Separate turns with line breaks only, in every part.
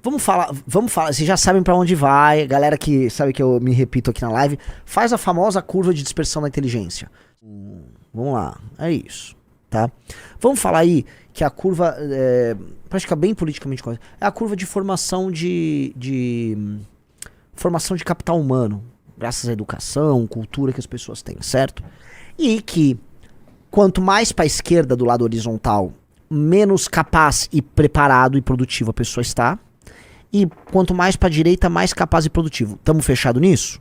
Vamos falar, vocês já sabem pra onde vai, galera que sabe que eu me repito aqui na live, faz a famosa curva de dispersão da inteligência. Vamos lá, é isso, tá? Vamos falar aí que a curva, pra ficar bem politicamente correto, é a curva de formação formação de capital humano, graças à educação, cultura que as pessoas têm, certo? E que quanto mais pra esquerda do lado horizontal, menos capaz e preparado e produtivo a pessoa está. E quanto mais pra direita, mais capaz e produtivo. Tamo fechado nisso?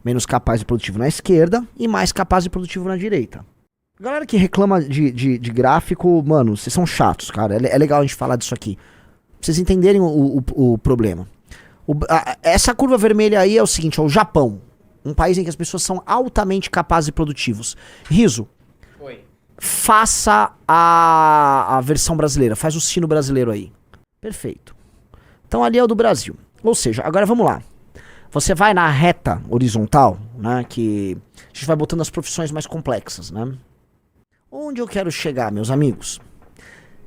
Menos capaz e produtivo na esquerda e mais capaz e produtivo na direita. Galera que reclama de gráfico, mano, vocês são chatos, cara. É legal a gente falar disso aqui. Pra vocês entenderem o problema. Essa curva vermelha aí é o seguinte, é o Japão. Um país em que as pessoas são altamente capazes e produtivos. Riso.
Oi.
Faça a versão brasileira. Faz o sino brasileiro aí. Perfeito. Então ali é o do Brasil. Ou seja, agora vamos lá. Você vai na reta horizontal, né? Que a gente vai botando as profissões mais complexas, né? Onde eu quero chegar, meus amigos?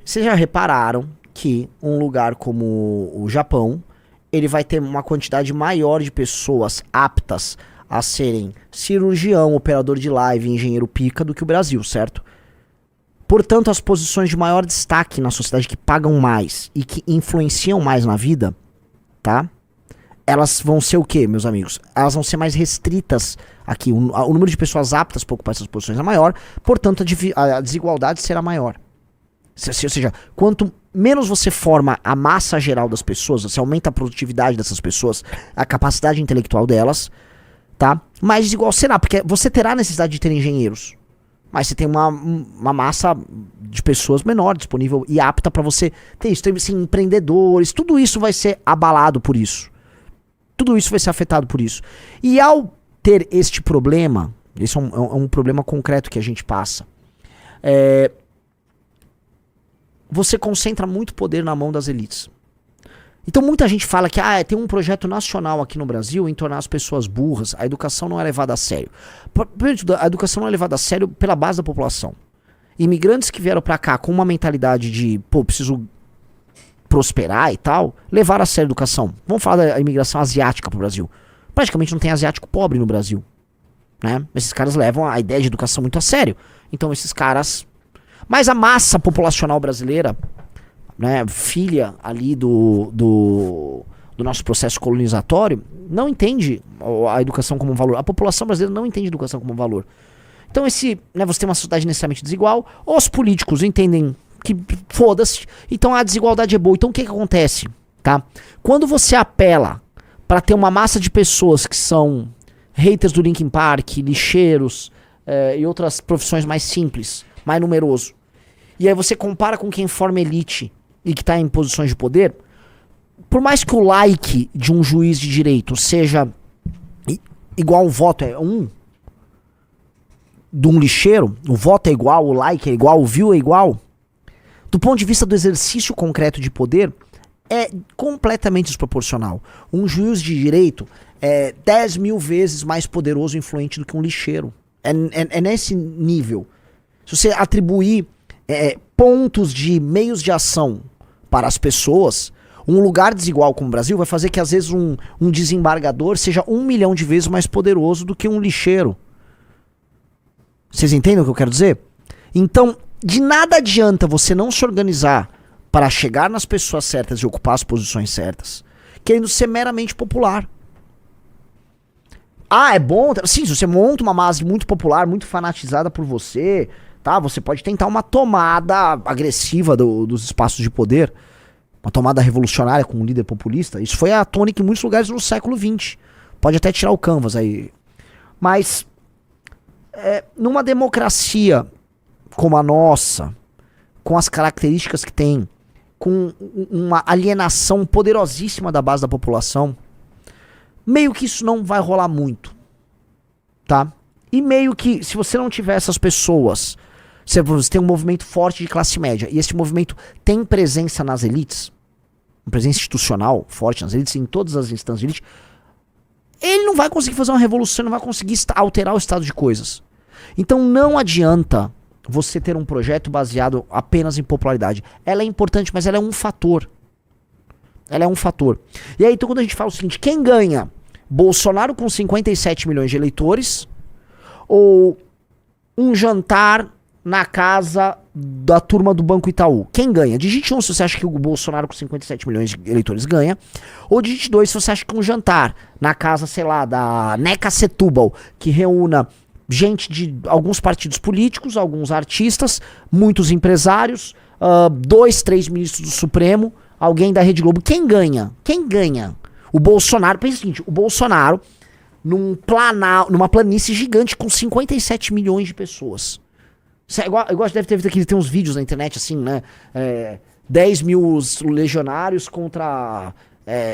Vocês já repararam que um lugar como o Japão, ele vai ter uma quantidade maior de pessoas aptas a serem cirurgião, operador de live, engenheiro pica do que o Brasil, certo? Portanto, as posições de maior destaque na sociedade que pagam mais e que influenciam mais na vida, tá? Elas vão ser o quê, meus amigos? Elas vão ser mais restritas aqui. O número de pessoas aptas para ocupar essas posições é maior, portanto, a desigualdade será maior. Ou seja, quanto menos você forma a massa geral das pessoas, você aumenta a produtividade dessas pessoas, a capacidade intelectual delas, tá? Mais desigual será, porque você terá necessidade de ter engenheiros. Mas você tem uma massa de pessoas menor disponível e apta para você ter isso. Tem assim, empreendedores, tudo isso vai ser abalado por isso. Tudo isso vai ser afetado por isso. E ao ter este problema, esse é um problema concreto que a gente passa, você concentra muito poder na mão das elites. Então muita gente fala que tem um projeto nacional aqui no Brasil em tornar as pessoas burras, a educação não é levada a sério. A educação não é levada a sério pela base da população. Imigrantes que vieram pra cá com uma mentalidade de, preciso prosperar e tal, levaram a sério a educação. Vamos falar da imigração asiática pro Brasil. Praticamente não tem asiático pobre no Brasil, né? Esses caras levam a ideia de educação muito a sério. Então esses caras... Mas a massa populacional brasileira, né, filha ali do nosso processo colonizatório, não entende a educação como um valor. A população brasileira não entende a educação como um valor. Então você tem uma sociedade necessariamente desigual, os políticos entendem que foda-se, então a desigualdade é boa. Então o que acontece? Tá? Quando você apela para ter uma massa de pessoas que são haters do Linkin Park, lixeiros e outras profissões mais simples, mais numeroso, e aí você compara com quem forma elite e que está em posições de poder, por mais que o like de um juiz de direito seja igual, o voto é de um lixeiro, o voto é igual, o like é igual, o view é igual, do ponto de vista do exercício concreto de poder, é completamente desproporcional. Um juiz de direito é 10 mil vezes mais poderoso e influente do que um lixeiro. É nesse nível. Se você atribuir pontos de meios de ação para as pessoas, um lugar desigual como o Brasil vai fazer que às vezes um desembargador seja 1 milhão de vezes mais poderoso do que um lixeiro. Vocês entendem o que eu quero dizer? Então, de nada adianta você não se organizar para chegar nas pessoas certas e ocupar as posições certas, querendo ser meramente popular. É bom, sim, se você monta uma base muito popular, muito fanatizada por você, tá? Você pode tentar uma tomada agressiva dos espaços de poder, uma tomada revolucionária com um líder populista. Isso foi a tônica em muitos lugares no século XX. Pode até tirar o canvas aí. Mas, numa democracia como a nossa, com as características que tem, com uma alienação poderosíssima da base da população, meio que isso não vai rolar muito, tá? E meio que, se você não tiver essas pessoas, você tem um movimento forte de classe média, e esse movimento tem presença nas elites, uma presença institucional forte nas elites, em todas as instâncias de elite, ele não vai conseguir fazer uma revolução, não vai conseguir alterar o estado de coisas. Então não adianta você ter um projeto baseado apenas em popularidade. Ela é importante, mas ela é um fator. Ela é um fator. E aí, então, quando a gente fala o seguinte, quem ganha? Bolsonaro com 57 milhões de eleitores ou um jantar na casa da turma do Banco Itaú? Quem ganha? Digite 1 se você acha que o Bolsonaro com 57 milhões de eleitores ganha, ou digite 2 se você acha que um jantar na casa, sei lá, da Neca Setúbal, que reúna gente de alguns partidos políticos, alguns artistas, muitos empresários, 2, 3 ministros do Supremo, alguém da Rede Globo. Quem ganha? Quem ganha? O Bolsonaro, pensa o seguinte, o Bolsonaro numa planície gigante com 57 milhões de pessoas. Igual deve ter uns vídeos na internet assim, né? 10 mil legionários contra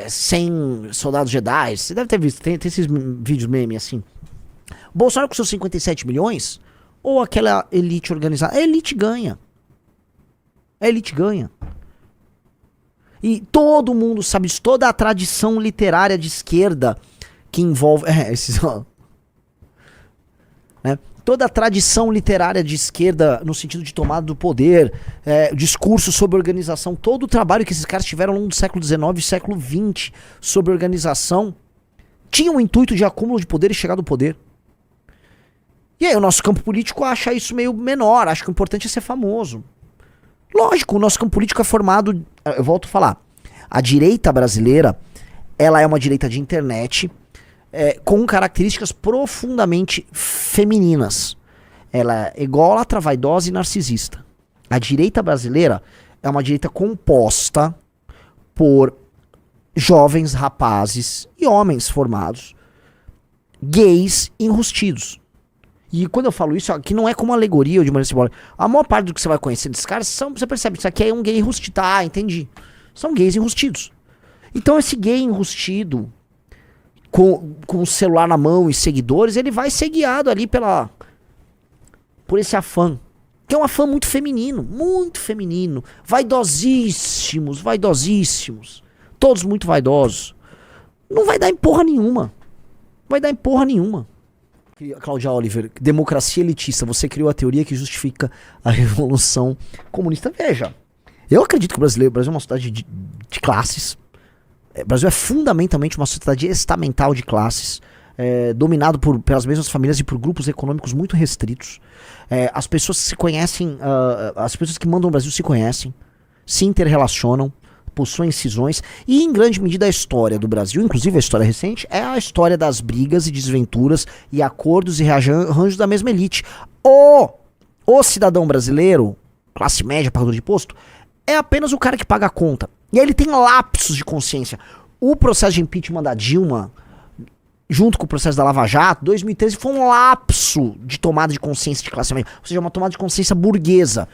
100 soldados Jedi. Você deve ter visto, tem esses vídeos meme assim. O Bolsonaro com seus 57 milhões, ou aquela elite organizada, a elite ganha. A elite ganha. E todo mundo sabe isso, toda a tradição literária de esquerda que envolve... toda a tradição literária de esquerda no sentido de tomada do poder, discurso sobre organização, todo o trabalho que esses caras tiveram ao longo do século XIX e século XX sobre organização, tinha um intuito de acúmulo de poder e chegar do poder. E aí o nosso campo político acha isso meio menor, acha que o importante é ser famoso. Lógico, o nosso campo político é formado, eu volto a falar, a direita brasileira, ela é uma direita de internet, com características profundamente femininas. Ela é ególatra, vaidosa e narcisista. A direita brasileira é uma direita composta por jovens rapazes e homens formados, gays enrustidos. E quando eu falo isso, aqui não é como alegoria ou de maneira simbólica. A maior parte do que você vai conhecer desses caras, você percebe, isso aqui é um gay enrustido. Ah, entendi. São gays enrustidos. Então esse gay enrustido, com o celular na mão e seguidores, ele vai ser guiado ali por esse afã. Que é um afã muito feminino. Muito feminino. Vaidosíssimos, vaidosíssimos. Todos muito vaidosos. Não vai dar em porra nenhuma. Vai dar em porra nenhuma. Cláudia Oliver, democracia elitista. Você criou a teoria que justifica a revolução comunista. Veja, eu acredito que o Brasil é uma sociedade de classes. O Brasil é fundamentalmente uma sociedade estamental de classes, dominado pelas mesmas famílias e por grupos econômicos muito restritos. As pessoas que se conhecem, as pessoas que mandam o Brasil se conhecem, se interrelacionam, possuem cisões, e em grande medida a história do Brasil, inclusive a história recente, é a história das brigas e desventuras e acordos e rearranjos da mesma elite. O cidadão brasileiro, classe média, pagador de imposto, é apenas o cara que paga a conta. E aí ele tem lapsos de consciência. O processo de impeachment da Dilma, junto com o processo da Lava Jato, 2013, foi um lapso de tomada de consciência de classe média. Ou seja, uma tomada de consciência burguesa.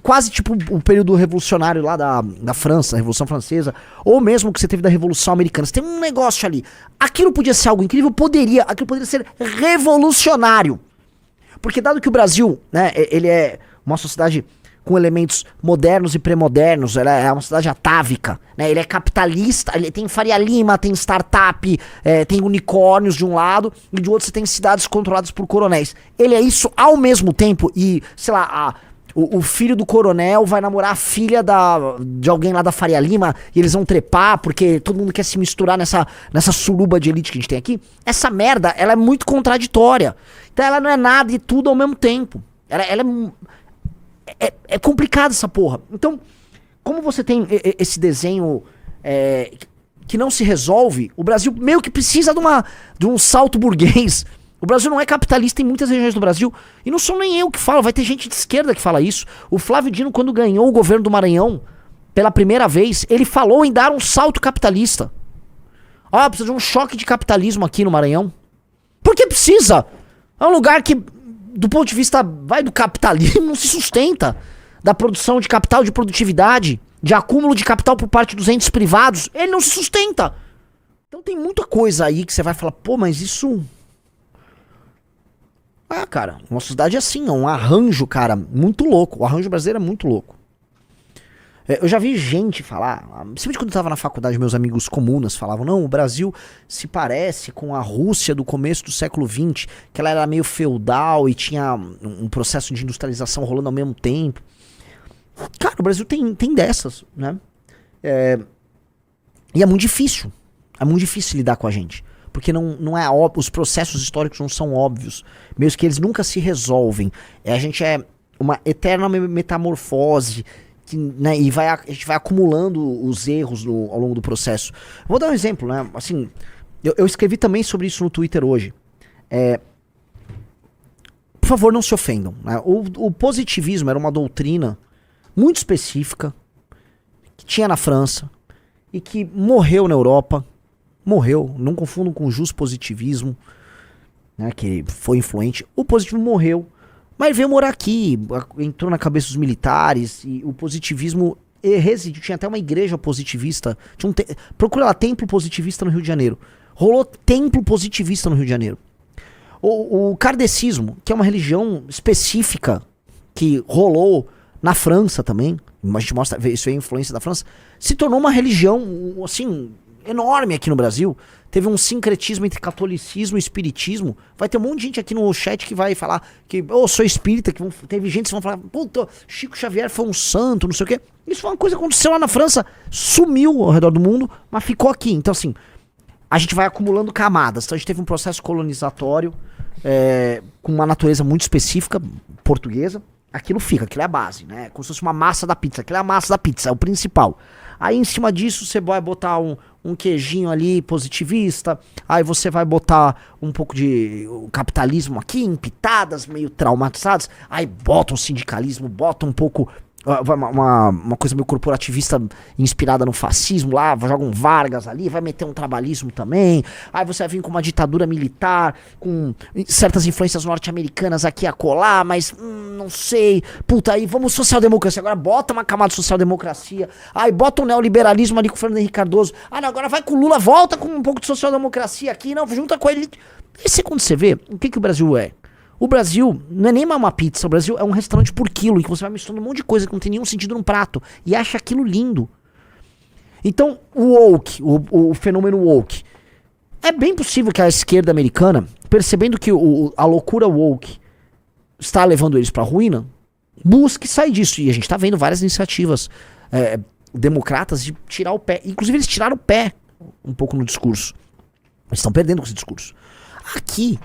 Quase tipo o período revolucionário lá da França, a Revolução Francesa, ou mesmo o que você teve da Revolução Americana. Você tem um negócio ali. Aquilo podia ser algo incrível? Aquilo poderia ser revolucionário. Porque dado que o Brasil, né, ele é uma sociedade com elementos modernos e pré-modernos, ela é uma cidade atávica, né? Ele é capitalista, ele tem Faria Lima, tem startup, tem unicórnios de um lado, e de outro você tem cidades controladas por coronéis. Ele é isso ao mesmo tempo, e, sei lá, o filho do coronel vai namorar a filha de alguém lá da Faria Lima, e eles vão trepar, porque todo mundo quer se misturar nessa suruba de elite que a gente tem aqui. Essa merda, ela é muito contraditória. Então ela não é nada e tudo ao mesmo tempo. Ela é complicado essa porra. Então, como você tem esse desenho que não se resolve, o Brasil meio que precisa de um salto burguês. O Brasil não é capitalista em muitas regiões do Brasil. E não sou nem eu que falo, vai ter gente de esquerda que fala isso. O Flávio Dino, quando ganhou o governo do Maranhão, pela primeira vez, ele falou em dar um salto capitalista. Precisa de um choque de capitalismo aqui no Maranhão. Por que precisa? É um lugar que, do ponto de vista do capitalismo, não se sustenta. Da produção de capital, de produtividade, de acúmulo de capital por parte dos entes privados, ele não se sustenta. Então tem muita coisa aí que você vai falar, pô, mas isso... cara, uma sociedade assim, é um arranjo, cara, muito louco. O arranjo brasileiro é muito louco. Eu já vi gente falar, principalmente quando eu tava na faculdade, meus amigos comunas falavam, não, o Brasil se parece com a Rússia do começo do século XX, que ela era meio feudal e tinha um processo de industrialização rolando ao mesmo tempo. Cara, o Brasil tem dessas, né? E é muito difícil. É muito difícil lidar com a gente. Porque não é óbvio, os processos históricos não são óbvios. Mesmo que eles nunca se resolvem. A gente é uma eterna metamorfose. Né, e a gente vai acumulando os erros ao longo do processo. Vou dar um exemplo, né? Assim, eu escrevi também sobre isso no Twitter hoje. Por favor, não se ofendam. Né? O positivismo era uma doutrina muito específica que tinha na França e que morreu na Europa. Morreu, não confundam com o positivismo, né, que foi influente. O positivismo morreu, mas veio morar aqui, entrou na cabeça dos militares, e o positivismo residiu. Tinha até uma igreja positivista, procura lá, templo positivista no Rio de Janeiro. Rolou templo positivista no Rio de Janeiro. O kardecismo, que é uma religião específica, que rolou na França também, a gente mostra, isso é a influência da França, se tornou uma religião, assim, enorme aqui no Brasil. Teve um sincretismo entre catolicismo e espiritismo. Vai ter um monte de gente aqui no chat que vai falar que eu sou espírita, que teve gente que vão falar, puta, Chico Xavier foi um santo, não sei o quê. Isso foi uma coisa que aconteceu lá na França, sumiu ao redor do mundo, mas ficou aqui. Então assim, a gente vai acumulando camadas. Então a gente teve um processo colonizatório com uma natureza muito específica, portuguesa. Aquilo fica, aquilo é a base, né? Como se fosse uma massa da pizza. Aquilo é a massa da pizza, é o principal. Aí em cima disso você vai botar um queijinho ali positivista, aí você vai botar um pouco de capitalismo aqui, em pitadas, meio traumatizadas, aí bota um sindicalismo, bota um pouco uma coisa meio corporativista inspirada no fascismo lá, joga um Vargas ali, vai meter um trabalhismo também, aí você vai vir com uma ditadura militar, com certas influências norte-americanas aqui a colar, mas não sei, puta, aí vamos social-democracia, agora bota uma camada de social-democracia, aí bota um neoliberalismo ali com o Fernando Henrique Cardoso, não, agora vai com o Lula, volta com um pouco de social-democracia aqui, não, junta com ele. Esse quando você vê, o que o Brasil é? O Brasil não é nem uma pizza, o Brasil é um restaurante por quilo, em que você vai misturando um monte de coisa que não tem nenhum sentido num prato, e acha aquilo lindo. Então, o woke, o fenômeno woke, é bem possível que a esquerda americana, percebendo que a loucura woke está levando eles pra ruína, busque sair disso. E a gente tá vendo várias iniciativas democratas de tirar o pé. Inclusive eles tiraram o pé um pouco no discurso. Eles estão perdendo com esse discurso. Aqui,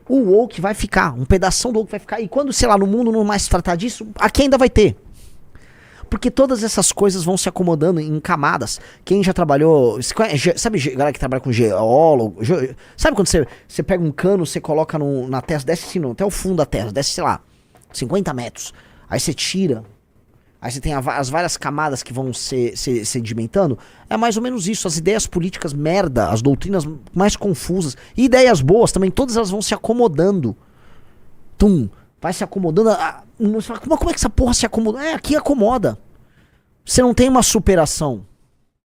o woke vai ficar, um pedação do woke vai ficar. E quando, sei lá, no mundo não mais se tratar disso, aqui ainda vai ter. Porque todas essas coisas vão se acomodando em camadas. Quem já trabalhou... Sabe galera que trabalha com geólogo? Sabe quando você pega um cano, você coloca na terra, desce assim, até o fundo da terra, desce, sei lá, 50 metros. Aí você tira. Aí você tem as várias camadas que vão se sedimentando. É mais ou menos isso. As ideias políticas merda, as doutrinas mais confusas. E ideias boas também, todas elas vão se acomodando. Vai se acomodando. Como é que essa porra se acomoda? Aqui acomoda. Você não tem uma superação.